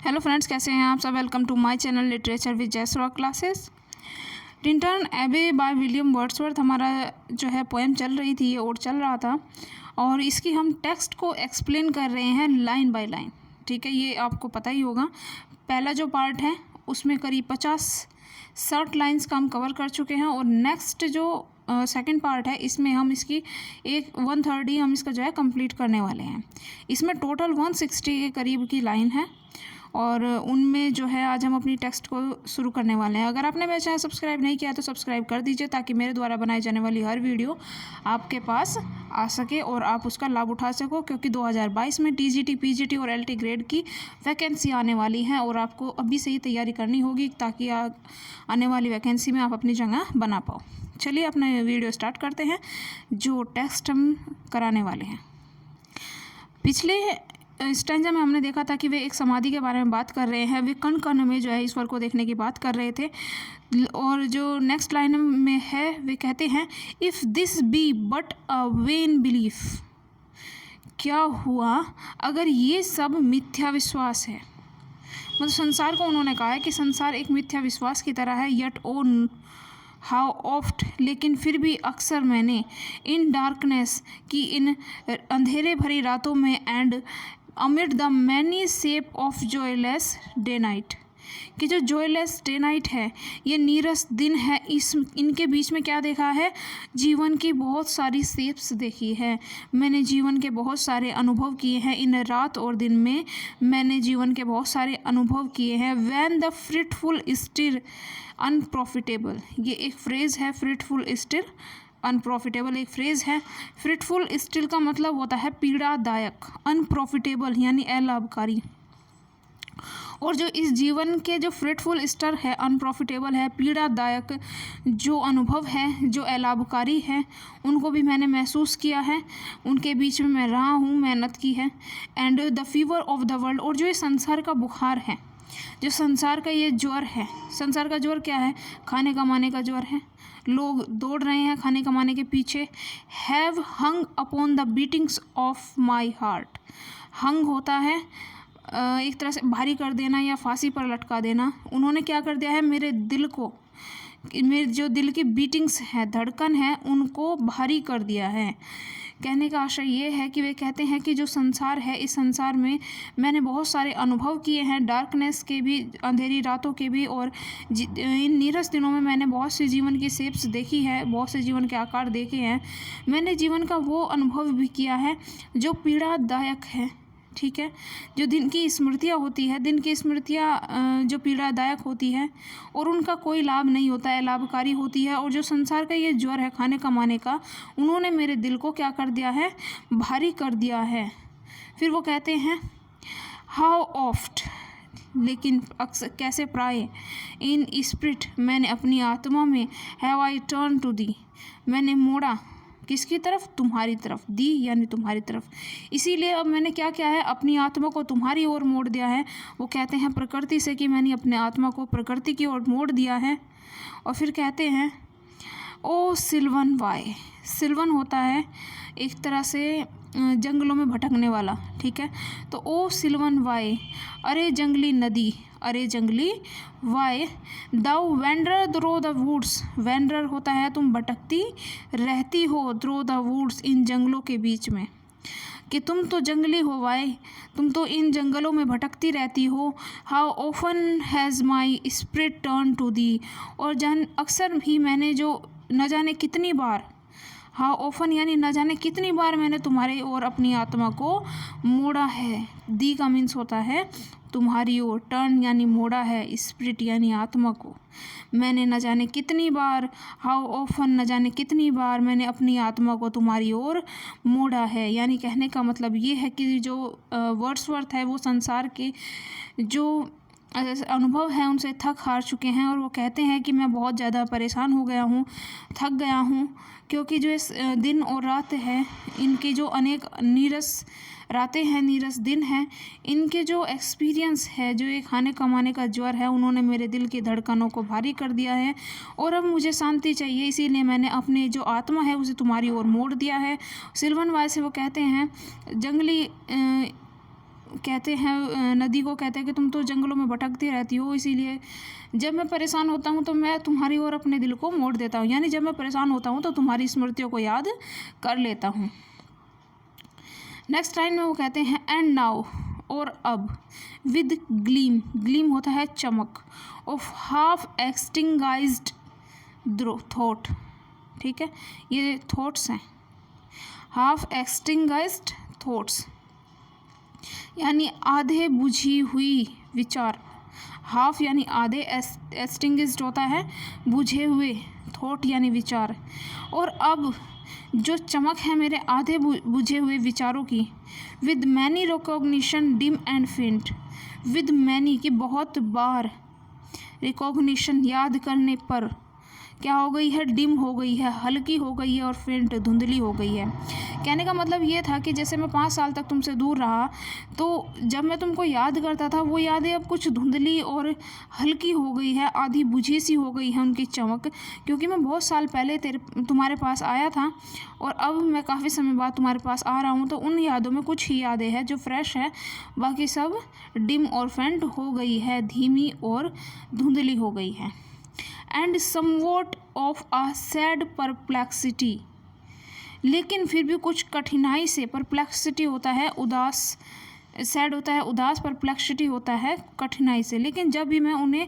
Hello friends, कैसे हैं आप सब। Welcome to my channel literature with जैसरा classes. Tintern Abbey by William Wordsworth हमारा जो है पोएम चल रही थी और चल रहा था, और इसकी हम टेक्स्ट को एक्सप्लेन कर रहे हैं लाइन बाय लाइन। ठीक है, ये आपको पता ही होगा। पहला जो पार्ट है उसमें करीब 50-60 लाइन्स का हम कवर कर चुके हैं, और नेक्स्ट जो सेकंड पार्ट है इसमें हम इसकी 1/3 ही हम इसका जो है कंप्लीट करने वाले हैं। इसमें टोटल 160 के करीब की लाइन है, और उनमें जो है आज हम अपनी टेक्स्ट को शुरू करने वाले हैं। अगर आपने मेरा चैनल सब्सक्राइब नहीं किया तो सब्सक्राइब कर दीजिए, ताकि मेरे द्वारा बनाई जाने वाली हर वीडियो आपके पास आ सके और आप उसका लाभ उठा सको, क्योंकि 2022 में टीजीटी, पीजीटी और एलटी ग्रेड की वैकेंसी आने वाली हैं, और आपको अभी से ही तैयारी करनी होगी ताकि आने वाली वैकेंसी में आप अपनी जगह बना पाओ। चलिए अपना वीडियो स्टार्ट करते हैं। जो टेक्स्ट हम कराने वाले हैं, पिछले स्टैंजा में हमने देखा था कि वे एक समाधि के बारे में बात कर रहे हैं। वे कण कण में जो है ईश्वर को देखने की बात कर रहे थे, और जो नेक्स्ट लाइन में है वे कहते हैं, if this be but a vain belief, क्या हुआ अगर ये सब मिथ्या विश्वास है। मतलब संसार को उन्होंने कहा है कि संसार एक मिथ्या विश्वास की तरह है। यट ओ हाउ ऑफ्ट, लेकिन फिर भी अक्सर मैंने, इन डार्कनेस की इन अंधेरे भरी रातों में, and amid the many shape of joyless day night, कि जो जॉयलेस डे नाइट है, ये नीरस दिन है, इनके बीच में क्या देखा है, जीवन की बहुत सारी शेप्स देखी है। मैंने जीवन के बहुत सारे अनुभव किए हैं। इन रात और दिन में मैंने जीवन के बहुत सारे अनुभव किए हैं। When the fruitful still unprofitable, ये एक फ्रेज़ है। फ्रूटफुल स्टिल अनप्रॉफिटेबल एक फ्रेज़ है। फ्रूटफुल स्टिल का मतलब होता है पीड़ादायक, अनप्रॉफिटेबल यानी अलाभकारी। और जो इस जीवन के जो फ्रूटफुल स्टर है, अनप्रॉफिटेबल है, पीड़ादायक जो अनुभव है, जो अलाभकारी है, उनको भी मैंने महसूस किया है। उनके बीच में मैं रहा हूँ, मेहनत की है। And the fever of the world, और जो ये संसार का बुखार है, जो संसार का ये ज्वर है। संसार का ज्वर क्या है? खाने कमाने का ज्वर है। लोग दौड़ रहे हैं खाने कमाने के पीछे। Have hung upon the beatings of my heart, hung होता है एक तरह से भारी कर देना या फांसी पर लटका देना। उन्होंने क्या कर दिया है, मेरे दिल को, मेरे जो दिल की बीटिंग्स है, धड़कन है, उनको भारी कर दिया है। कहने का आशय ये है कि वे कहते हैं कि जो संसार है, इस संसार में मैंने बहुत सारे अनुभव किए हैं, डार्कनेस के भी, अंधेरी रातों के भी, और इन नीरस दिनों में मैंने बहुत सी जीवन की शेप्स देखी है, बहुत से जीवन के आकार देखे हैं। मैंने जीवन का वो अनुभव भी किया है जो पीड़ादायक है। ठीक है, जो दिन की स्मृतियाँ होती है, दिन की स्मृतियाँ जो पीड़ादायक होती है और उनका कोई लाभ नहीं होता है, लाभकारी होती है। और जो संसार का ये ज्वर है खाने कमाने का, उन्होंने मेरे दिल को क्या कर दिया है, भारी कर दिया है। फिर वो कहते हैं, हाउ ऑफ्ट, लेकिन अक्सर, कैसे प्राय, इन स्पिरिट, मैंने अपनी आत्मा में, have I turn to thee, मैंने मोड़ा किसकी तरफ, तुम्हारी तरफ, दी यानी तुम्हारी तरफ। इसीलिए अब मैंने क्या किया है, अपनी आत्मा को तुम्हारी ओर मोड़ दिया है। वो कहते हैं प्रकृति से कि मैंने अपने आत्मा को प्रकृति की ओर मोड़ दिया है। और फिर कहते हैं, ओ सिल्वन वाई, सिल्वन होता है एक तरह से जंगलों में भटकने वाला। ठीक है, तो ओ सिल्वन वाई, अरे जंगली नदी, अरे जंगली Wye, thou wanderer through the woods, wanderer होता है तुम भटकती रहती हो, थ्रो द वुड्स, इन जंगलों के बीच में, कि तुम तो जंगली हो वाई, तुम तो इन जंगलों में भटकती रहती हो। How often has my spirit turn to thee, और अक्सर भी मैंने जो न जाने कितनी बार, हाँ ऑफन यानी न जाने कितनी बार मैंने तुम्हारे ओर अपनी आत्मा को मोड़ा है। दी का मीन्स होता है तुम्हारी ओर, टर्न यानी मोड़ा है, स्पिरिट यानी आत्मा को। मैंने न जाने कितनी बार, हाउ ऑफन, न जाने कितनी बार मैंने अपनी आत्मा को तुम्हारी ओर मोड़ा है। यानी कहने का मतलब ये है कि जो वर्ड्सवर्थ है वो संसार के जो अनुभव हैं उनसे थक हार चुके हैं, और वो कहते हैं कि मैं बहुत ज़्यादा परेशान हो गया हूँ, थक गया हूँ, क्योंकि जो इस दिन और रात है, इनकी जो अनेक नीरस रातें हैं, नीरस दिन हैं, इनके जो एक्सपीरियंस है, जो ये खाने कमाने का ज्वर है, उन्होंने मेरे दिल की धड़कनों को भारी कर दिया है। और अब मुझे शांति चाहिए, इसीलिए मैंने अपने जो आत्मा है उसे तुम्हारी ओर मोड़ दिया है। सिल्वन वाई से वो कहते हैं, जंगली कहते हैं, नदी को कहते हैं कि तुम तो जंगलों में भटकती रहती हो, इसीलिए जब मैं परेशान होता हूँ तो मैं तुम्हारी ओर अपने दिल को मोड़ देता हूँ, यानी जब मैं परेशान होता हूँ तो तुम्हारी स्मृतियों को याद कर लेता हूँ। नेक्स्ट लाइन में वो कहते हैं एंड नाउ, और अब, विद ग्लीम, ग्लीम होता है चमक, ऑफ हाफ एक्सटिंगाइज्ड थॉट, ठीक है, ये थॉट्स हैं, हाफ एक्सटिंगाइज्ड थॉट्स यानी आधे बुझी हुई विचार, हाफ यानी आधे, एक्सटिंग्विश्ड होता है बुझे हुए, थॉट यानी विचार, और अब जो चमक है मेरे आधे बुझे हुए विचारों की, with many recognition dim and फेंट, विद मैनी की बहुत बार, रिकॉग्निशन याद करने पर, क्या हो गई है, डिम हो गई है, हल्की हो गई है, और फेंट धुंधली हो गई है। कहने का मतलब ये था कि जैसे मैं 5 साल तक तुमसे दूर रहा तो जब मैं तुमको याद करता था वो यादें अब कुछ धुंधली और हल्की हो गई है, आधी बुझी सी हो गई है उनकी चमक, क्योंकि मैं बहुत साल पहले तुम्हारे पास आया था और अब मैं काफ़ी समय बाद तुम्हारे पास आ रहा हूँ, तो उन यादों में कुछ ही यादें हैं जो फ्रेश है, बाकी सब डिम और फेंट हो गई है, धीमी और धुंधली हो गई है। And somewhat of a sad perplexity, लेकिन फिर भी कुछ कठिनाई से, परप्लेक्सिटी होता है उदास, सैड होता है उदास, परप्लेक्सिटी होता है कठिनाई से, लेकिन जब भी मैं उन्हें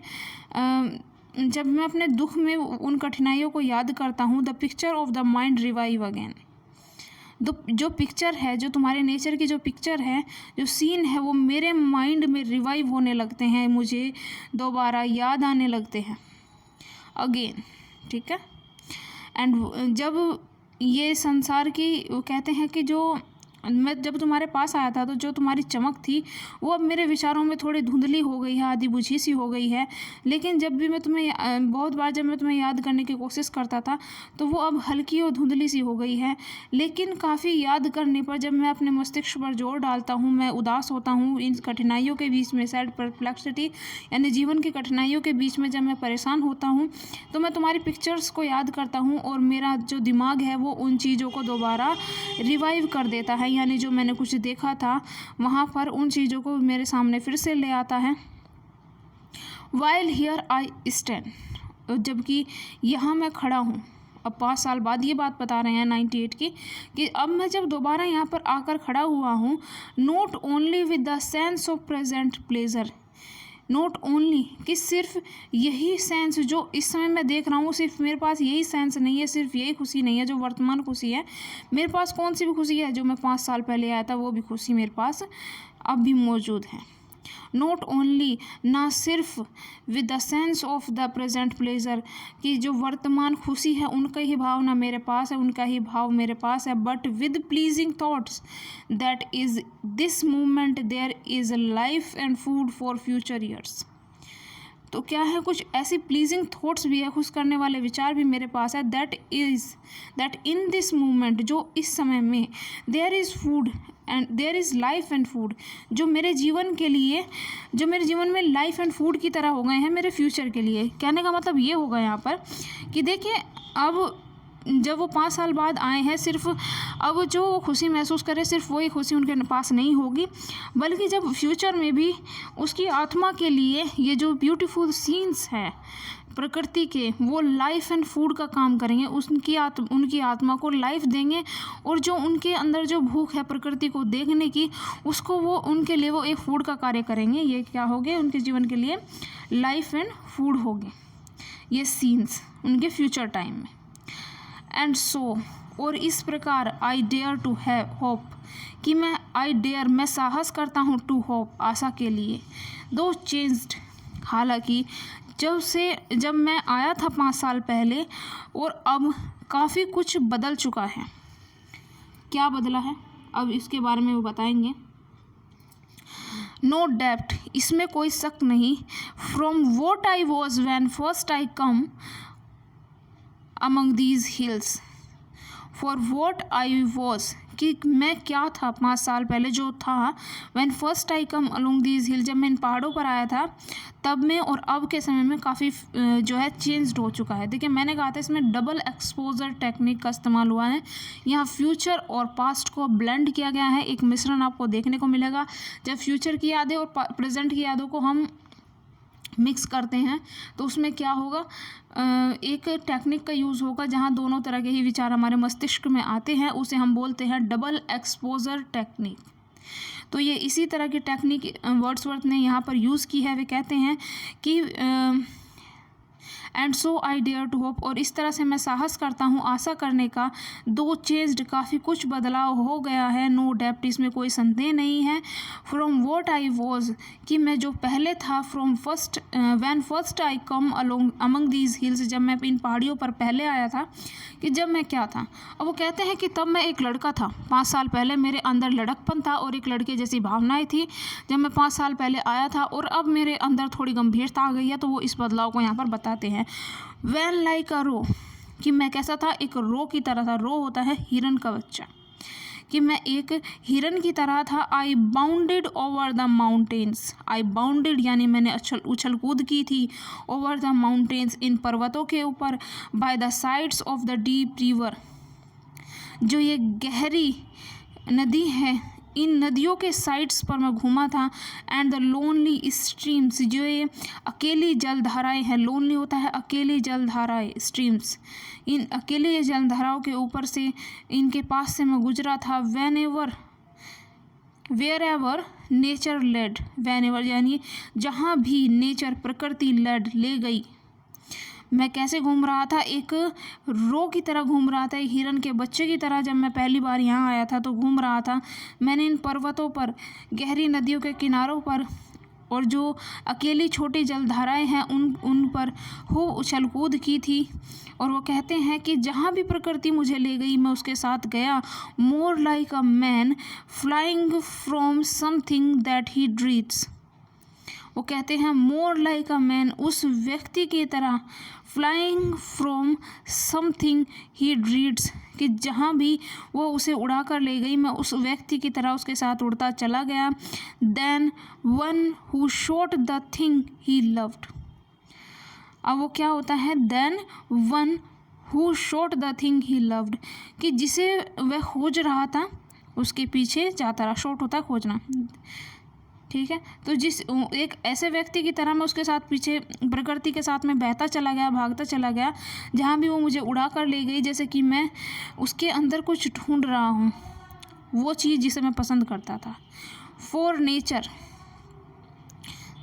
जब मैं अपने दुख में उन कठिनाइयों को याद करता हूँ, the picture of the mind revive again, जो पिक्चर है, जो तुम्हारे नेचर की जो पिक्चर है, जो सीन है, वो मेरे माइंड में रिवाइव होने लगते हैं, मुझे दोबारा याद आने लगते हैं अगेन, ठीक है। एंड जब ये संसार की, वो कहते हैं कि जो मैं जब तुम्हारे पास आया था तो जो तुम्हारी चमक थी वो अब मेरे विचारों में थोड़ी धुंधली हो गई है, आधी बुझी सी हो गई है, लेकिन जब भी मैं तुम्हें बहुत बार जब मैं तुम्हें याद करने की कोशिश करता था तो वो अब हल्की और धुंधली सी हो गई है, लेकिन काफ़ी याद करने पर जब मैं अपने मस्तिष्क पर जोर डालता हूँ, मैं उदास होता हूँ इन कठिनाइयों के बीच में, सैड परप्लेक्सिटी यानी जीवन की कठिनाइयों के बीच में जब मैं परेशान होता हूँ तो मैं तुम्हारी पिक्चर्स को याद करता हूँ और मेरा जो दिमाग है वो उन चीज़ों को दोबारा रिवाइव कर देता है, यानी जो मैंने कुछ देखा था वहाँ पर उन चीज़ों को मेरे सामने फिर से ले आता है। वाइल हियर आई स्टैंड, जबकि यहाँ मैं खड़ा हूँ, अब 5 साल बाद ये बात बता रहे हैं 98 की, कि अब मैं जब दोबारा यहाँ पर आकर खड़ा हुआ हूँ, not only with the sense of present pleasure, not only कि सिर्फ यही सेंस जो इस समय मैं देख रहा हूँ, सिर्फ मेरे पास यही सेंस नहीं है, सिर्फ यही खुशी नहीं है जो वर्तमान खुशी है, मेरे पास कौन सी भी खुशी है जो मैं 5 साल पहले आया था, वो भी खुशी मेरे पास अब भी मौजूद है। नॉट ओनली, ना सिर्फ with the sense of the present pleasure कि जो वर्तमान खुशी है उनका ही भावना मेरे पास है, उनका ही भाव मेरे पास है, but with pleasing thoughts that is this movement there is life and food for future years. तो क्या है, कुछ ऐसी प्लीजिंग थॉट्स भी है, खुश करने वाले विचार भी मेरे पास है, दैट इन दिस मूवमेंट, जो इस समय में, there is food and there is life and food, जो मेरे जीवन के लिए, जो मेरे जीवन में लाइफ एंड फूड की तरह हो गए हैं मेरे फ्यूचर के लिए। कहने का मतलब ये होगा यहाँ पर कि देखिए, अब जब वो 5 साल बाद आए हैं, सिर्फ अब जो खुशी महसूस करें सिर्फ वही खुशी उनके पास नहीं होगी, बल्कि जब फ्यूचर में भी उसकी आत्मा के लिए ये जो ब्यूटीफुल सीन्स हैं प्रकृति के, वो लाइफ एंड फूड का काम करेंगे, उनकी आत्मा को लाइफ देंगे, और जो उनके अंदर जो भूख है प्रकृति को देखने की, उसको वो उनके लिए वो एक फूड का कार्य करेंगे। ये क्या हो गए, उनके जीवन के लिए लाइफ एंड फूड हो गए ये सीन्स उनके फ्यूचर टाइम में। एंड सो, और इस प्रकार, I dare to have hope, कि मैं साहस करता हूँ, टू होप, आशा के लिए, दो चेंज्ड, हालांकि जब मैं आया था 5 साल पहले और अब काफ़ी कुछ बदल चुका है। क्या बदला है अब इसके बारे में वो बताएंगे। नो डाउट, इसमें कोई शक नहीं, from what I was when first I come among these hills, for what I was, कि मैं क्या था 5 साल पहले जो था, when first I come along these hills, जब मैं इन पहाड़ों पर आया था, तब में और अब के समय में काफ़ी जो है चेंज्ड हो चुका है। देखिए मैंने कहा था इसमें डबल एक्सपोजर टेक्निक का इस्तेमाल हुआ है। यहाँ फ्यूचर और पास्ट को ब्लेंड किया गया है, एक मिश्रण आपको देखने को मिलेगा। जब फ्यूचर की यादें और प्रेजेंट की यादों को हम मिक्स करते हैं तो उसमें क्या होगा, एक टेक्निक का यूज़ होगा जहां दोनों तरह के ही विचार हमारे मस्तिष्क में आते हैं, उसे हम बोलते हैं डबल एक्सपोजर टेक्निक। तो ये इसी तरह की टेक्निक वर्ड्सवर्थ ने यहाँ पर यूज़ की है। वे कहते हैं कि and so I dare to hope, और इस तरह से मैं साहस करता हूँ आशा करने का, दो चेंज्ड काफ़ी कुछ बदलाव हो गया है, नो डेप्ट इसमें कोई संदेह नहीं है, फ्रॉम वॉट आई वॉज कि मैं जो पहले था, from first when first I come along among these hills जब मैं इन पहाड़ियों पर पहले आया था, कि जब मैं क्या था। अब वो कहते हैं कि तब मैं एक लड़का था, 5 साल पहले मेरे अंदर लड़कपन था और एक लड़के जैसी भावनाएं थी जब मैं 5 साल पहले आया था, और अब मेरे अंदर थोड़ी गंभीरता आ गई है। तो वो इस बदलाव को यहाँ पर बताते हैं। वैन लाइक अ रो कि मैं कैसा था, एक रो की तरह था। रो होता है हिरन का बच्चा, कि मैं एक हिरन की तरह था। I bounded over the mountains, I bounded यानी मैंने उछल कूद की थी, ओवर द माउंटेन्स इन पर्वतों के ऊपर, by the sides of the deep river जो ये गहरी नदी है, इन नदियों के साइड्स पर मैं घूमा था, एंड द लोनली स्ट्रीम्स जो ये अकेली जलधाराएं हैं, लोनली होता है अकेली जलधाराएं, स्ट्रीम्स, इन अकेले जलधाराओं के ऊपर से इनके पास से मैं गुजरा था। Wherever nature led, whenever यानी जहाँ भी नेचर प्रकृति लेड ले गई। मैं कैसे घूम रहा था, एक रो की तरह घूम रहा था, एक हिरन के बच्चे की तरह। जब मैं पहली बार यहाँ आया था तो घूम रहा था मैंने इन पर्वतों पर, गहरी नदियों के किनारों पर, और जो अकेली छोटी जलधाराएं हैं उन पर हो उछल कूद की थी। और वो कहते हैं कि जहाँ भी प्रकृति मुझे ले गई मैं उसके साथ गया। More like a man flying from something that he dreads, वो कहते हैं मोर लाइक अ मैन उस व्यक्ति की तरह, फ्लाइंग फ्रॉम समथिंग ही ड्रीड्स कि जहाँ भी वो उसे उड़ा कर ले गई मैं उस व्यक्ति की तरह उसके साथ उड़ता चला गया। Then one who sought the thing he loved, अब वो क्या होता है, then one who sought the thing he loved कि जिसे वह खोज रहा था उसके पीछे जाता रहा। शॉट होता है खोजना, ठीक है। तो जिस एक ऐसे व्यक्ति की तरह मैं उसके साथ पीछे प्रकृति के साथ में बहता चला गया, भागता चला गया, जहाँ भी वो मुझे उड़ा कर ले गई, जैसे कि मैं उसके अंदर कुछ ढूंढ रहा हूँ, वो चीज़ जिसे मैं पसंद करता था। फॉर नेचर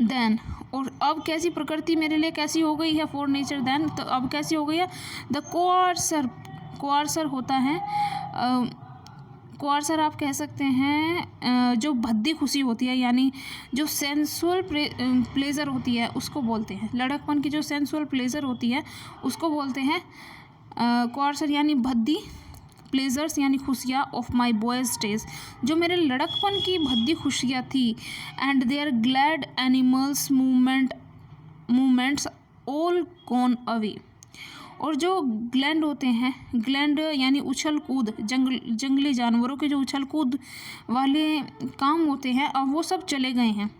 देन, और अब कैसी प्रकृति मेरे लिए कैसी हो गई है, फॉर नेचर देन, तो अब कैसी हो गई है। द कोआर्सर होता है, कोआर्सर आप कह सकते हैं जो भद्दी खुशी होती है, यानी जो सेंसुअल प्लेजर होती है उसको बोलते हैं। लड़कपन की जो सेंसुअल प्लेजर होती है उसको बोलते हैं कोआर्सर, यानी भद्दी प्लेजर्स यानी खुशियाँ ऑफ माई बॉयज डेज, जो मेरे लड़कपन की भद्दी खुशियाँ थी। And their glad animal movements all gone away, और जो ग्लैंड होते हैं, ग्लैंड यानी उछल कूद, जंगली जानवरों के जो उछल कूद वाले काम होते हैं, अब वो सब चले गए हैं।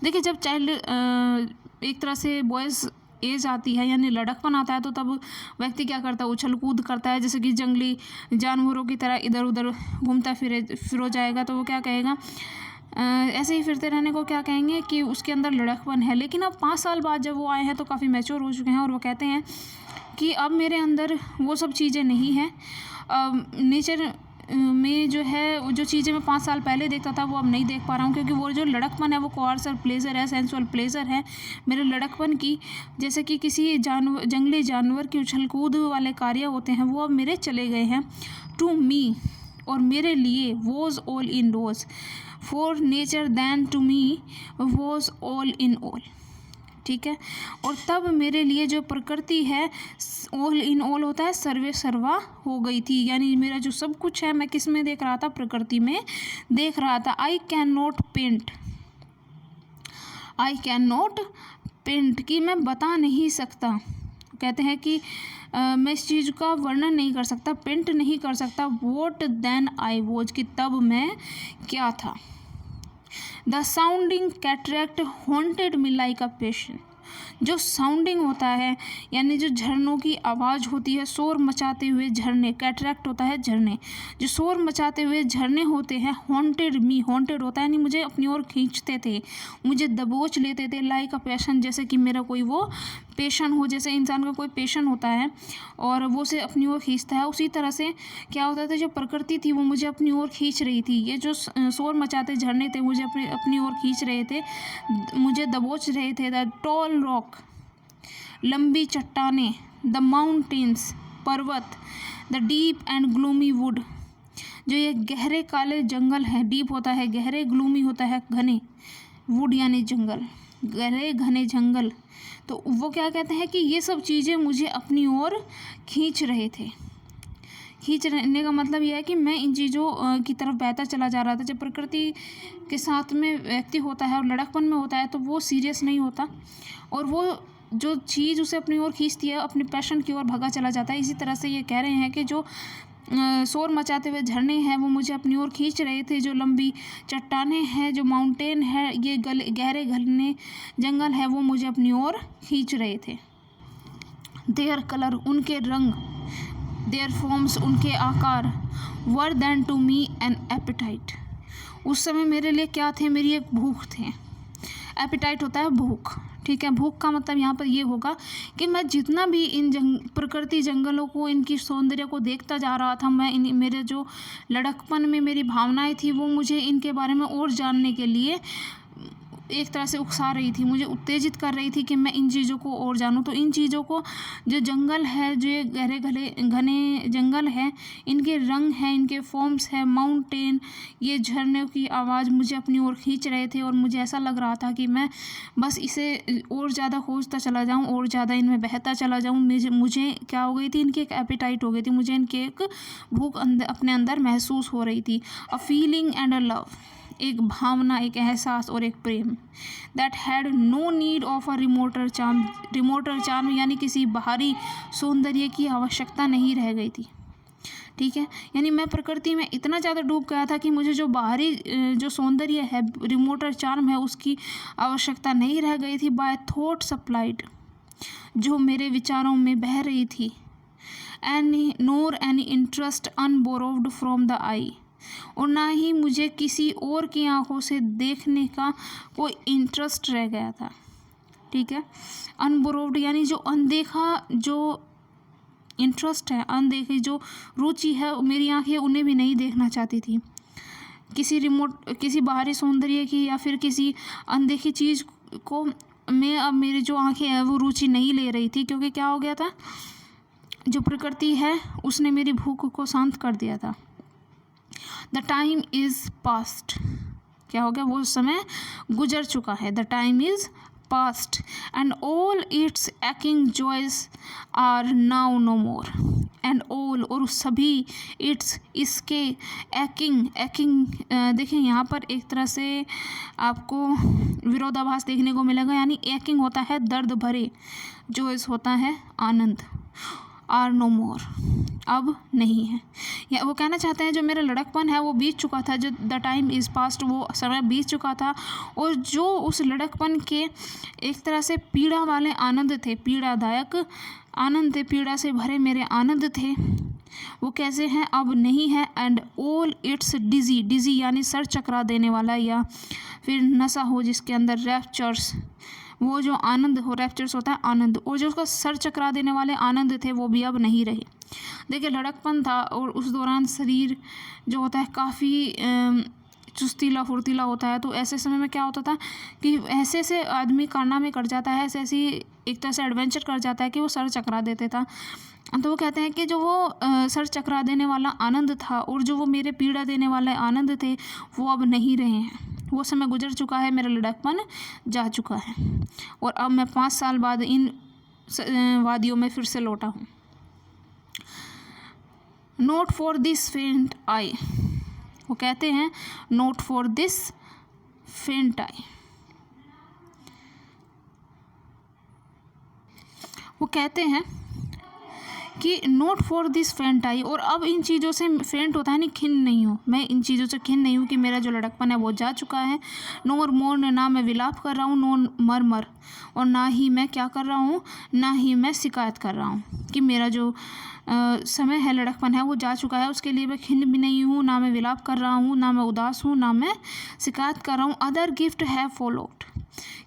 देखिए जब चाइल्ड एक तरह से बॉयज़ एज आती है यानी लड़कपन आता है, तो तब व्यक्ति क्या करता है, उछल कूद करता है, जैसे कि जंगली जानवरों की तरह इधर उधर घूमता फिरो जाएगा। तो वो क्या कहेगा, ऐसे ही फिरते रहने को क्या कहेंगे कि उसके अंदर लड़कपन है। लेकिन अब 5 साल बाद जब वो आए हैं तो काफ़ी मैच्योर हो चुके हैं, और वो कहते हैं कि अब मेरे अंदर वो सब चीज़ें नहीं हैं। नेचर में जो है जो चीज़ें मैं 5 साल पहले देखता था वो अब नहीं देख पा रहा हूँ, क्योंकि वो जो लड़कपन है वो कोआर्सर प्लेजर है, सेंसुअल प्लेजर है मेरे लड़कपन की, जैसे कि किसी जंगली जानवर की उछल कूद वाले कार्य होते हैं, वो अब मेरे चले गए हैं। टू मी, और मेरे लिए, was all in was, for nature then to me was all in all, ठीक है। और तब मेरे लिए जो प्रकृति है, ऑल इन ऑल होता है सर्वे सर्वा हो गई थी, यानी मेरा जो सब कुछ है मैं किस में देख रहा था, प्रकृति में देख रहा था। आई कैन नॉट पेंट कि मैं बता नहीं सकता, कहते हैं कि मैं इस चीज़ का वर्णन नहीं कर सकता, पेंट नहीं कर सकता। वॉट देन आई वॉज कि तब मैं क्या था। The sounding cataract haunted me like a patient. जो साउंडिंग होता है यानी जो झरनों की आवाज़ होती है, शोर मचाते हुए झरने, कैटरैक्ट होता है झरने, जो शोर मचाते हुए झरने होते हैं, हॉन्टेड मी, हॉन्टेड होता है यानी मुझे अपनी ओर खींचते थे, मुझे दबोच लेते थे, लाइक अ पैशन, जैसे कि मेरा कोई वो पेशन हो, जैसे इंसान का कोई पेशन होता है और वो उसे अपनी ओर खींचता है, उसी तरह से क्या होता था, जो प्रकृति थी वो मुझे अपनी ओर खींच रही थी। ये जो शोर मचाते झरने थे मुझे अपनी ओर खींच रहे थे, मुझे दबोच रहे थे। द टॉल रॉक, लंबी चट्टानें, द माउंटेन्स, पर्वत, the deep and gloomy would, जो ये गहरे काले जंगल हैं, डीप होता है गहरे, ग्लूमी होता है घने, वुड यानी जंगल, गहरे घने जंगल। तो वो क्या कहते हैं कि ये सब चीज़ें मुझे अपनी ओर खींच रहे थे। खींचने का मतलब यह है कि मैं इन चीज़ों की तरफ बहता चला जा रहा था। जब प्रकृति के साथ में व्यक्ति होता है और लड़कपन में होता है तो वो सीरियस नहीं होता और वो जो चीज़ उसे अपनी ओर खींचती है अपने पैशन की ओर भगा चला जाता है। इसी तरह से ये कह रहे हैं कि जो शोर मचाते हुए झरने हैं वो मुझे अपनी ओर खींच रहे थे, जो लंबी चट्टानें हैं, जो माउंटेन है, ये गहरे घने जंगल है, वो मुझे अपनी ओर खींच रहे थे। देयर कलर, उनके रंग, देयर फॉर्म्स, उनके आकार, were then to me an appetite, उस समय मेरे लिए क्या थे, मेरी एक भूख थे। एपिटाइट होता है भूख, ठीक है। भूख का मतलब यहाँ पर ये होगा कि मैं जितना भी इन प्रकृति जंगलों को, इनकी सौंदर्य को देखता जा रहा था, मैं मेरे जो लड़कपन में मेरी भावनाएं थी वो मुझे इनके बारे में और जानने के लिए एक तरह से उकसा रही थी, मुझे उत्तेजित कर रही थी कि मैं इन चीज़ों को और जानूं। तो इन चीज़ों को, जो जंगल है, जो ये गहरे घने जंगल है, इनके रंग हैं, इनके फॉर्म्स हैं, माउंटेन, ये झरने की आवाज़ मुझे अपनी ओर खींच रहे थे और मुझे ऐसा लग रहा था कि मैं बस इसे और ज़्यादा खोजता चला जाऊँ और ज़्यादा इनमें बहता चला जाऊँ। मुझे क्या हो गई थी, इनकी एक एपिटाइट हो गई थी, मुझे इनकी एक भूख अपने अंदर महसूस हो रही थी। A feeling and a love, एक भावना, एक एहसास और एक प्रेम। That had no need of a remoter charm यानी किसी बाहरी सौंदर्य की आवश्यकता नहीं रह गई थी, ठीक है। यानी मैं प्रकृति में इतना ज़्यादा डूब गया था कि मुझे जो बाहरी जो सौंदर्य है, रिमोटर चार्म है, उसकी आवश्यकता नहीं रह गई थी। बाय थॉट सप्लाइड, जो मेरे विचारों में बह रही थी। नोर एनी इंटरेस्ट अनबोरोव्ड फ्रॉम द आई, और ना ही मुझे किसी और की आंखों से देखने का कोई इंटरेस्ट रह गया था, ठीक है। अनबोरोव्ड यानी जो अनदेखा, जो इंटरेस्ट है, अनदेखी जो रुचि है, मेरी आंखें उन्हें भी नहीं देखना चाहती थी। किसी बाहरी सौंदर्य की या फिर किसी अनदेखी चीज़ को मैं, अब मेरी जो आंखें हैं वो रुचि नहीं ले रही थी, क्योंकि क्या हो गया था, जो प्रकृति है उसने मेरी भूख को शांत कर दिया था। द टाइम इज़ पास्ट, क्या हो गया, वो समय गुजर चुका है। The time is past and all its aching joys are now no more. And all, और सभी, इट्स, इसके, एक्किंग देखिए यहाँ पर एक तरह से आपको विरोधाभास देखने को मिलेगा, यानी एक्किंग होता है दर्द भरे, जॉयस होता है आनंद, आर नो मोर, अब नहीं है। या वो कहना चाहते हैं जो मेरा लड़कपन है वो बीत चुका था, जो द टाइम इज़ पास्ट, वो समय बीत चुका था, और जो उस लड़कपन के एक तरह से पीड़ा वाले आनंद थे, पीड़ादायक आनंद थे, पीड़ा से भरे मेरे आनंद थे, वो कैसे हैं, अब नहीं है। एंड ऑल इट्स डिजी यानी सर चकरा देने वाला, या फिर नशा हो जिसके अंदर रैप्चर्स, वो जो आनंद हो, रैप्चर्स होता है आनंद, और जो उसका सर चकरा देने वाले आनंद थे वो भी अब नहीं रहे। देखिए लड़कपन था और उस दौरान शरीर जो होता है काफ़ी चुस्तीला फुर्तीला होता है, तो ऐसे समय में क्या होता था कि ऐसे से आदमी कारनामे कर जाता है, ऐसे ऐसी एक तरह से एडवेंचर कर जाता है कि वो सर चकरा देते था। तो वो कहते हैं कि जो वो सर चकरा देने वाला आनंद था और जो वो मेरे पीड़ा देने वाले आनंद थे वो अब नहीं रहे हैं, वो समय गुजर चुका है, मेरा लड़कपन जा चुका है, और अब मैं 5 साल बाद इन वादियों में फिर से लौटा हूँ। नोट फॉर दिस फेंट आई, वो कहते हैं नोट फॉर दिस फेंट आई, वो कहते हैं कि नोट फॉर दिस फेंट आई, और अब इन चीज़ों से फेंट होता है नहीं, खिन्न नहीं हूँ, मैं इन चीज़ों से खिन्न नहीं हूँ कि मेरा जो लड़कपन है वो जा चुका है। नो मोर, ना मैं विलाप कर रहा हूँ, नो मर, और ना ही मैं क्या कर रहा हूँ, ना ही मैं शिकायत कर रहा हूँ कि मेरा जो समय है, लड़कपन है, वो जा चुका है। उसके लिए मैं खिन्न भी नहीं हूँ, ना मैं विलाप कर रहा हूँ, ना मैं उदास हूँ, ना मैं शिकायत कर रहा हूँ। अदर गिफ्ट हैव फॉलोड,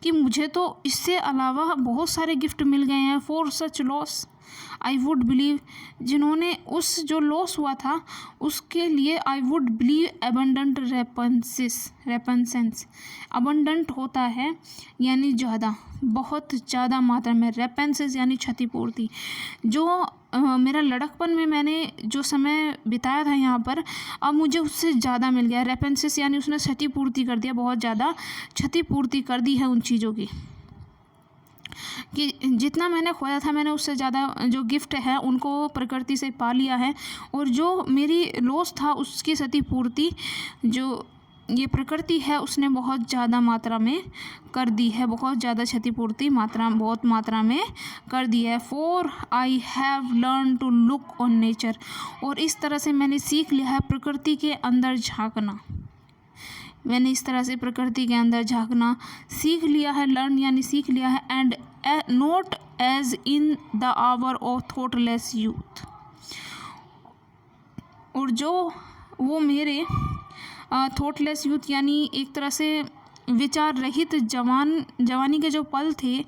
कि मुझे तो इससे अलावा बहुत सारे गिफ्ट मिल गए हैं। For such loss I would believe, जिन्होंने उस जो लॉस हुआ था उसके लिए I would believe abundant recompense. Abundant होता है यानी ज़्यादा, बहुत ज़्यादा मात्रा में। रेपेंसेस यानी क्षतिपूर्ति। जो मेरा लड़कपन में मैंने जो समय बिताया था यहाँ पर, अब मुझे उससे ज़्यादा मिल गया। रेपेंसेस यानी उसने क्षतिपूर्ति कर दिया, बहुत ज़्यादा क्षतिपूर्ति कर दी है उन चीज़ों की, कि जितना मैंने खोया था मैंने उससे ज़्यादा जो गिफ्ट है उनको प्रकृति से पा लिया है। और जो मेरी लॉस था उसकी क्षतिपूर्ति जो ये प्रकृति है उसने बहुत ज़्यादा मात्रा में कर दी है, बहुत ज़्यादा क्षतिपूर्ति बहुत मात्रा में कर दी है। For I have learn to look on nature, और इस तरह से मैंने सीख लिया है प्रकृति के अंदर झांकना। मैंने इस तरह से प्रकृति के अंदर झांकना सीख लिया है। लर्न यानी सीख लिया है। And not as in the hour of thoughtless youth, और जो वो मेरे थॉटलेस यूथ यानी एक तरह से विचार रहित जवानी के जो पल थे,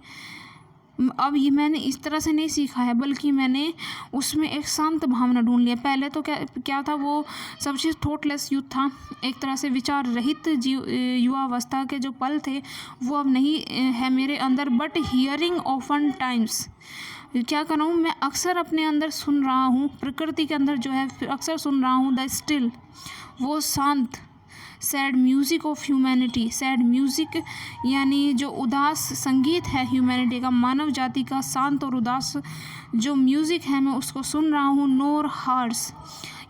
अब ये मैंने इस तरह से नहीं सीखा है, बल्कि मैंने उसमें एक शांत भावना ढूंढ लिया। पहले तो क्या था, वो सब चीज़ थॉटलेस यूथ था, एक तरह से विचार रहित युवावस्था के जो पल थे वो अब नहीं है मेरे अंदर। बट हियरिंग ऑफन टाइम्स, क्या कर रहा हूँ मैं, अक्सर अपने अंदर सुन रहा हूँ, प्रकृति के अंदर जो है अक्सर सुन रहा हूँ द स्टिल, वो शांत sad music of humanity. Sad music यानी जो उदास संगीत है ह्यूमैनिटी का, मानव जाति का शांत और उदास जो म्यूज़िक है मैं उसको सुन रहा हूँ। नोर हार्स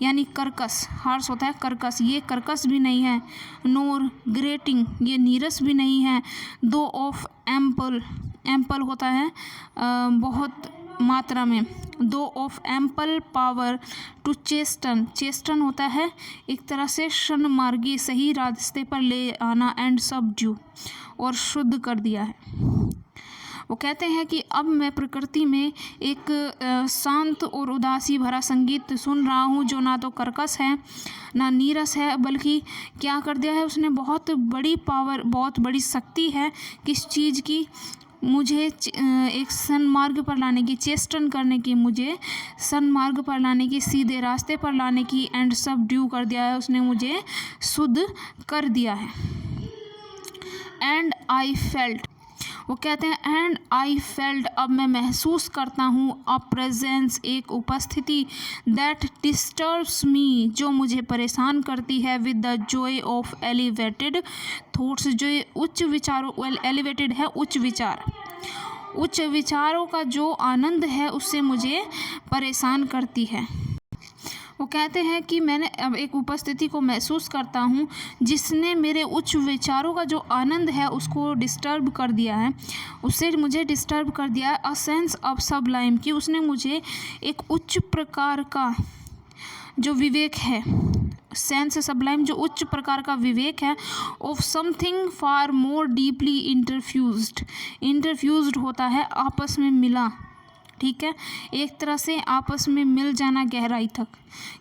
यानी कर्कश, हार्स होता है कर्कश, ये कर्कश भी नहीं है। नोर ग्रेटिंग, ये नीरस भी नहीं है। दो ऑफ एम्पल, एम्पल होता है बहुत मात्रा में। दो ऑफ एम्पल पावर टू चेस्टन, चेस्टन होता है एक तरह से शनमार्गी, सही रास्ते पर ले आना। एंड सबड्यू, और शुद्ध कर दिया है। वो कहते हैं कि अब मैं प्रकृति में एक शांत और उदासी भरा संगीत सुन रहा हूँ, जो ना तो कर्कश है ना नीरस है, बल्कि क्या कर दिया है उसने, बहुत बड़ी पावर, बहुत बड़ी शक्ति है। किस चीज़ की, मुझे एक सन्मार्ग पर लाने की, चेष्टन करने की, मुझे सन्मार्ग पर लाने की, सीधे रास्ते पर लाने की। एंड सबड्यू कर दिया है उसने, मुझे शुद्ध कर दिया है। एंड आई फेल्ट, वो कहते हैं एंड आई फेल्ट, अब मैं महसूस करता हूँ अ प्रेजेंस, एक उपस्थिति, दैट डिस्टर्ब्स मी, जो मुझे परेशान करती है। With the Joy of elevated thoughts, जो उच्च विचारों, एलिवेटेड है उच्च विचार, उच्च विचारों का जो आनंद है उससे मुझे परेशान करती है। वो कहते हैं कि मैंने अब एक उपस्थिति को महसूस करता हूँ जिसने मेरे उच्च विचारों का जो आनंद है उसको डिस्टर्ब कर दिया है, उससे मुझे डिस्टर्ब कर दिया है। अ सेंस ऑफ सबलाइम, कि उसने मुझे एक उच्च प्रकार का जो विवेक है, सेंस सबलाइम जो उच्च प्रकार का विवेक है, of something far more deeply interfused होता है, आपस में मिला, ठीक है, एक तरह से आपस में मिल जाना गहराई तक,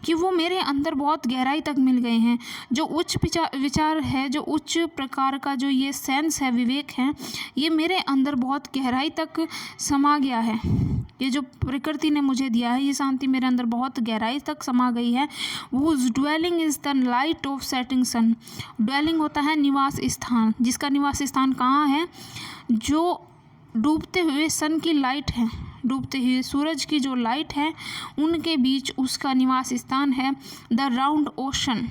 कि वो मेरे अंदर बहुत गहराई तक मिल गए हैं। जो उच्च विचार है, जो उच्च प्रकार का जो ये सेंस है, विवेक है, ये मेरे अंदर बहुत गहराई तक समा गया है। ये जो प्रकृति ने मुझे दिया है, ये शांति मेरे अंदर बहुत गहराई तक समा गई है। वो dwelling is the light of setting sun, dwelling होता है निवास स्थान, जिसका निवास स्थान कहाँ है, जो डूबते हुए सन की लाइट है, डूबते हुए सूरज की जो लाइट है उनके बीच उसका निवास स्थान है। द राउंड ओशन,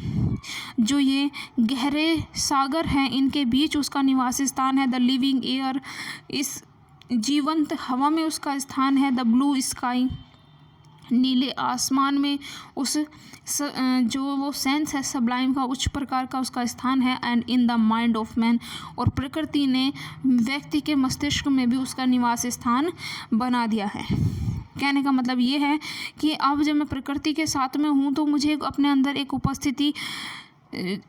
जो ये गहरे सागर हैं इनके बीच उसका निवास स्थान है। द लिविंग एयर, इस जीवंत हवा में उसका स्थान है। द ब्लू स्काई, नीले आसमान में उस जो वो सेंस है सबलाइम का, उच्च प्रकार का उसका स्थान है। And in the mind of man, और प्रकृति ने व्यक्ति के मस्तिष्क में भी उसका निवास स्थान बना दिया है। कहने का मतलब ये है कि अब जब मैं प्रकृति के साथ में हूँ तो मुझे अपने अंदर एक उपस्थिति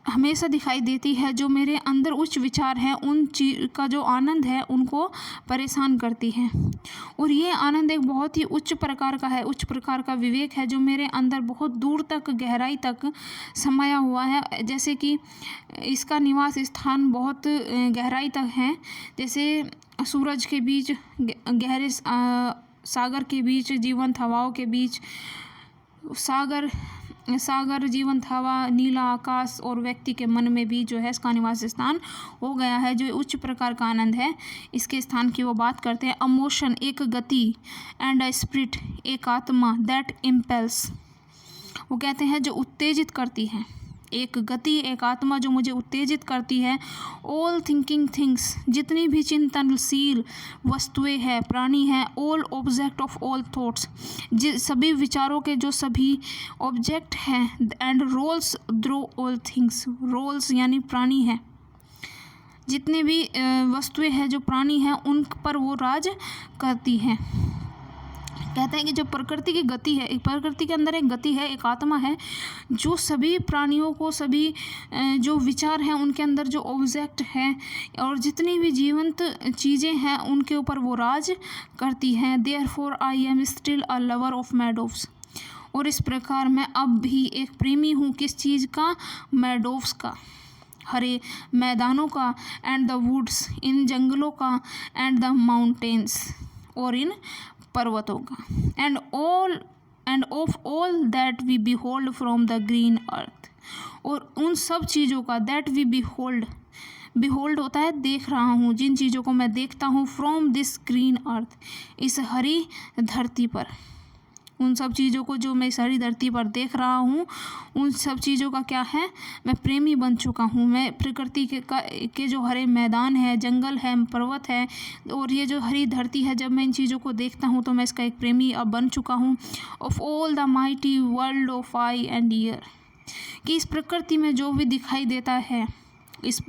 हमेशा दिखाई देती है जो मेरे अंदर उच्च विचार हैं, उन चीज़ का जो आनंद है उनको परेशान करती है। और ये आनंद एक बहुत ही उच्च प्रकार का है, उच्च प्रकार का विवेक है जो मेरे अंदर बहुत दूर तक, गहराई तक समाया हुआ है। जैसे कि इसका निवास स्थान बहुत गहराई तक है, जैसे सूरज के बीच, गहरे सागर के बीच, जीवंत हवाओं के बीच, सागर जीवंत हवा, नीला आकाश और व्यक्ति के मन में भी जो है इसका निवास स्थान हो गया है, जो उच्च प्रकार का आनंद है। इसके स्थान की वो बात करते हैं। अमोशन एक गति, एंड अ स्पिरिट एक आत्मा, दैट इम्पल्स, वो कहते हैं जो उत्तेजित करती है। एक गति, एक आत्मा जो मुझे उत्तेजित करती है। ऑल थिंकिंग थिंग्स, जितनी भी चिंतनशील वस्तुएं हैं, प्राणी हैं। All object of all thoughts, सभी विचारों के जो सभी ऑब्जेक्ट हैं। And rolls through all things, rolls यानी प्राणी हैं, जितने भी वस्तुएं हैं जो प्राणी हैं उन पर वो राज करती हैं। कहते हैं कि जो प्रकृति की गति है, एक प्रकृति के अंदर एक गति है, एक आत्मा है जो सभी प्राणियों को, सभी जो विचार हैं उनके अंदर जो ऑब्जेक्ट हैं और जितनी भी जीवंत चीज़ें हैं उनके ऊपर वो राज करती हैं। Therefore I am still a lover of meadows, और इस प्रकार मैं अब भी एक प्रेमी हूँ। किस चीज़ का? मेडोव्स का, हरे मैदानों का। एंड द वुड्स, इन जंगलों का। एंड द माउंटेन्स, और इन पर्वतों का। And of all that we behold from the green earth, और उन सब चीज़ों का, दैट वी बिहोल्ड होता है देख रहा हूँ, जिन चीज़ों को मैं देखता हूँ, फ्रॉम दिस ग्रीन अर्थ, इस हरी धरती पर, उन सब चीज़ों को जो मैं इस हरी धरती पर देख रहा हूँ, उन सब चीज़ों का क्या है? मैं प्रेमी बन चुका हूँ। मैं प्रकृति के जो हरे मैदान है, जंगल है, पर्वत है और ये जो हरी धरती है, जब मैं इन चीज़ों को देखता हूँ तो मैं इसका एक प्रेमी अब बन चुका हूँ। Of all the mighty world of I and year, कि इस प्रकृति में जो भी दिखाई देता है, इस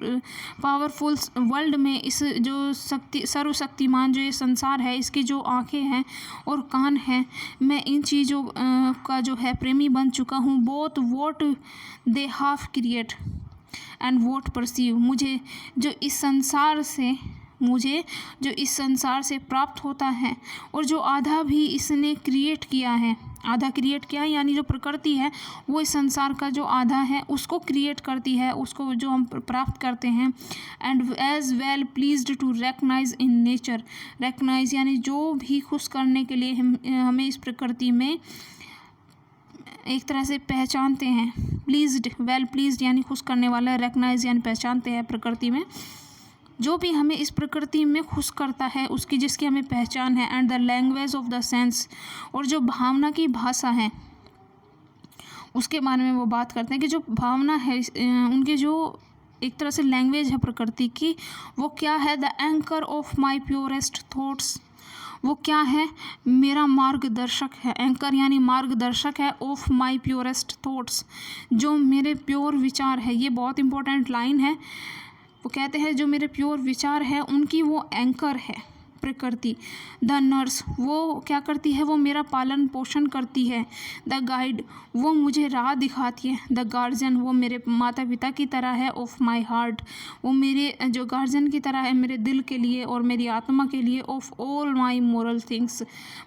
पावरफुल वर्ल्ड में, इस जो सर्वशक्तिमान जो ये संसार है, इसकी जो आँखें हैं और कान हैं, मैं इन चीज़ों का जो है प्रेमी बन चुका हूँ। Both what they half create and what perceive, मुझे जो इस संसार से प्राप्त होता है और जो आधा भी इसने क्रिएट किया है, आधा क्रिएट किया है यानी जो प्रकृति है वो इस संसार का जो आधा है उसको क्रिएट करती है, उसको जो हम प्राप्त करते हैं। And as well pleased to recognise in nature, recognise यानी जो भी खुश करने के लिए हमें इस प्रकृति में एक तरह से पहचानते हैं। प्लीज्ड, वेल प्लीज्ड यानी खुश करने वाला, रिकग्नाइज यानी पहचानते हैं प्रकृति में, जो भी हमें इस प्रकृति में खुश करता है उसकी, जिसकी हमें पहचान है। And the language of the sense, और जो भावना की भाषा है उसके बारे में वो बात करते हैं कि जो भावना है, उनके जो एक तरह से लैंग्वेज है प्रकृति की, वो क्या है? The anchor of my purest thoughts, वो क्या है? मेरा मार्गदर्शक है। एंकर यानी मार्गदर्शक है। ऑफ माई प्योरेस्ट थॉट्स, जो मेरे प्योर विचार है। ये बहुत इंपॉर्टेंट लाइन है। वो कहते हैं जो मेरे प्योर विचार है उनकी वो एंकर है प्रकृति। द नर्स, वो क्या करती है? वो मेरा पालन पोषण करती है। द गाइड, वो मुझे राह दिखाती है। द गार्जियन, वो मेरे माता पिता की तरह है। ऑफ माई हार्ट, वो मेरे जो गार्जियन की तरह है मेरे दिल के लिए और मेरी आत्मा के लिए। Of all my moral things,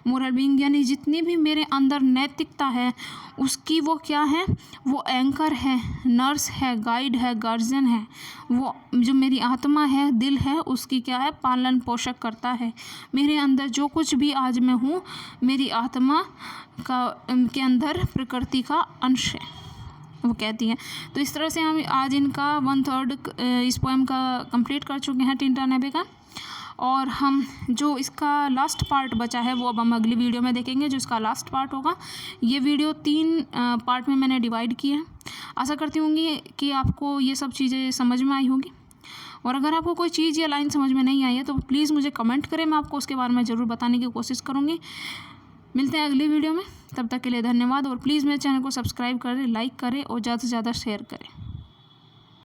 moral being यानी जितनी भी मेरे अंदर नैतिकता है उसकी वो क्या है? वो एंकर है, नर्स है, गाइड है, गार्जियन है। वो जो मेरी आत्मा है, दिल है, उसकी क्या है? पालन पोषक करता है। मेरे अंदर जो कुछ भी आज मैं हूँ, मेरी आत्मा के अंदर प्रकृति का अंश है, वो कहती है। तो इस तरह से हम आज इनका 1/3 इस पोएम का कंप्लीट कर चुके हैं, टिंटान एबे का। और हम जो इसका लास्ट पार्ट बचा है वो अब हम अगली वीडियो में देखेंगे, जो इसका लास्ट पार्ट होगा। ये वीडियो 3 पार्ट में मैंने डिवाइड किया है। आशा करती हूँगी कि आपको ये सब चीज़ें समझ में आई होंगी, और अगर आपको कोई चीज़ या लाइन समझ में नहीं आई है तो प्लीज़ मुझे कमेंट करें, मैं आपको उसके बारे में ज़रूर बताने की कोशिश करूँगी। मिलते हैं अगली वीडियो में, तब तक के लिए धन्यवाद। और प्लीज़ मेरे चैनल को सब्सक्राइब करें, लाइक करें और ज़्यादा से ज़्यादा शेयर करें।